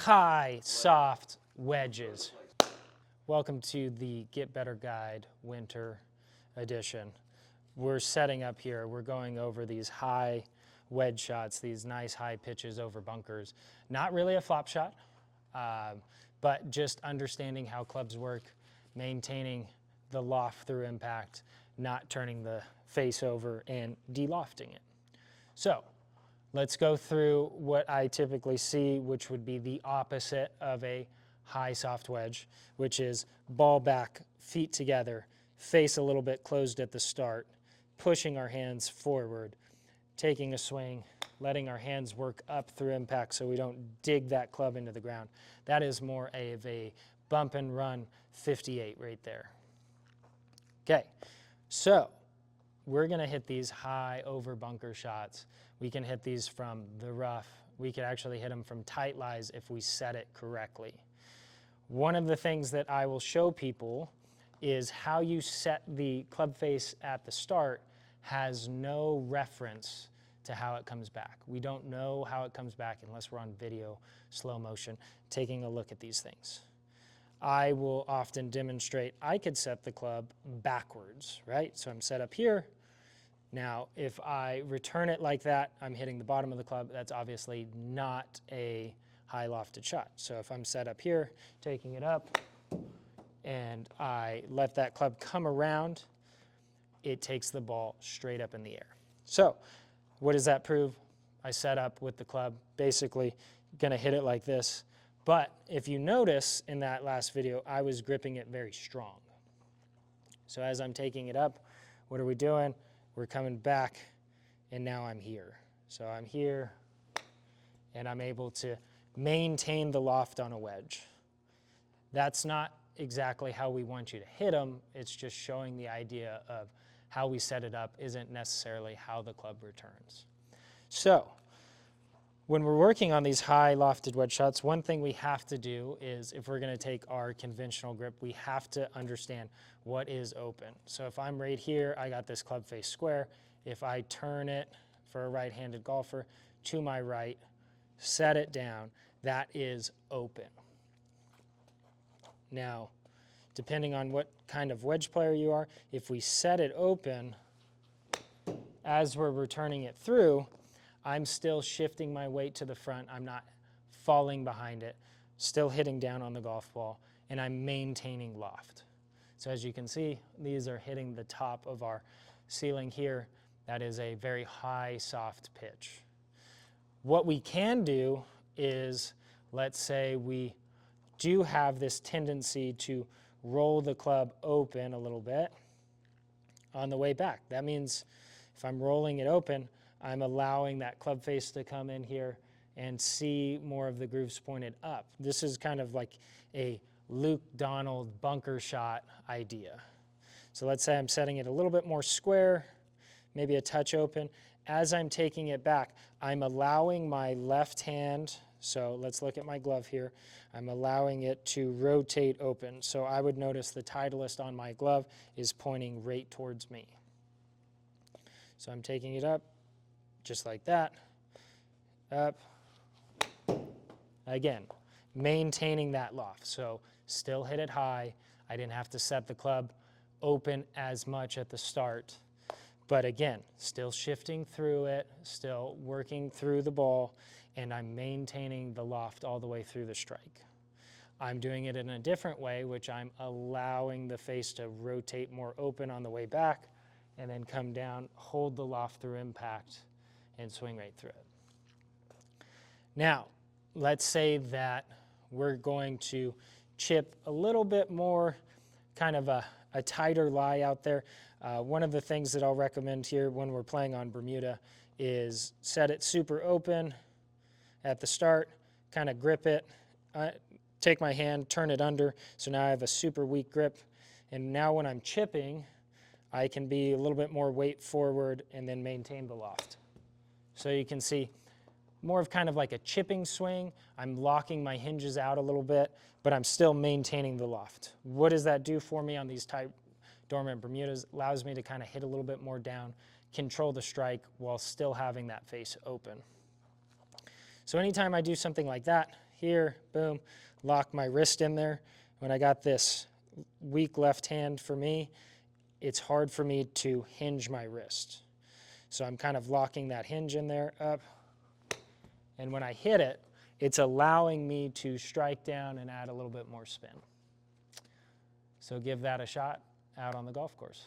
high, soft wedges. Welcome to the Get Better Guide Winter Edition. We're setting up here, we're going over these high wedge shots, these nice high pitches over bunkers. Not really a flop shot, but just understanding how clubs work, maintaining the loft through impact, not turning the face over and de-lofting it. So let's go through what I typically see, which would be the opposite of a high soft wedge, which is ball back, feet together, face a little bit closed at the start, pushing our hands forward, taking a swing, letting our hands work up through impact so we don't dig that club into the ground. That is more of a bump and run 58 right there. Okay, so we're gonna hit these high over bunker shots. We can hit these from the rough. We could actually hit them from tight lies if we set it correctly. One of the things that I will show people is how you set the club face at the start has no reference to how it comes back. We don't know how it comes back unless we're on video, slow motion, taking a look at these things. I will often demonstrate I could set the club backwards, right? So I'm set up here. Now, if I return it like that, I'm hitting the bottom of the club. That's obviously not a high lofted shot. So if I'm set up here, taking it up, and I let that club come around, it takes the ball straight up in the air. So what does that prove? I set up with the club, basically gonna hit it like this. But if you notice in that last video, I was gripping it very strong. So as I'm taking it up, what are we doing? We're coming back, and now I'm here. So I'm here, and I'm able to maintain the loft on a wedge. That's not exactly how we want you to hit them. It's just showing the idea of how we set it up isn't necessarily how the club returns. So when we're working on these high lofted wedge shots, one thing we have to do is, if we're gonna take our conventional grip, we have to understand what is open. So if I'm right here, I got this club face square. If I turn it for a right-handed golfer to my right, set it down, that is open. Now, depending on what kind of wedge player you are, if we set it open, as we're returning it through, I'm still shifting my weight to the front. I'm not falling behind it, still hitting down on the golf ball, and I'm maintaining loft. So as you can see, these are hitting the top of our ceiling here. That is a very high, soft pitch. What we can do is, let's say we do have this tendency to roll the club open a little bit on the way back. That means if I'm rolling it open, I'm allowing that club face to come in here and see more of the grooves pointed up. This is kind of like a Luke Donald bunker shot idea. So let's say I'm setting it a little bit more square, maybe a touch open. As I'm taking it back, I'm allowing my left hand, so let's look at my glove here, I'm allowing it to rotate open. So I would notice the Titleist on my glove is pointing right towards me. So I'm taking it up, just like that, up, again, maintaining that loft. So still hit it high. I didn't have to set the club open as much at the start, but again, still shifting through it, still working through the ball, and I'm maintaining the loft all the way through the strike. I'm doing it in a different way, which I'm allowing the face to rotate more open on the way back, and then come down, hold the loft through impact, and swing right through it. Now, let's say that we're going to chip a little bit more, kind of a tighter lie out there. One of the things that I'll recommend here when we're playing on Bermuda is set it super open at the start, kind of grip it, take my hand, turn it under, so now I have a super weak grip. And now when I'm chipping, I can be a little bit more weight forward and then maintain the loft. So you can see more of kind of like a chipping swing. I'm locking my hinges out a little bit, but I'm still maintaining the loft. What does that do for me on these tight dormant Bermudas? Allows me to kind of hit a little bit more down, control the strike while still having that face open. So anytime I do something like that, here, boom, lock my wrist in there. When I got this weak left hand for me, it's hard for me to hinge my wrist. So I'm kind of locking that hinge in there, up. And when I hit it, it's allowing me to strike down and add a little bit more spin. So give that a shot out on the golf course.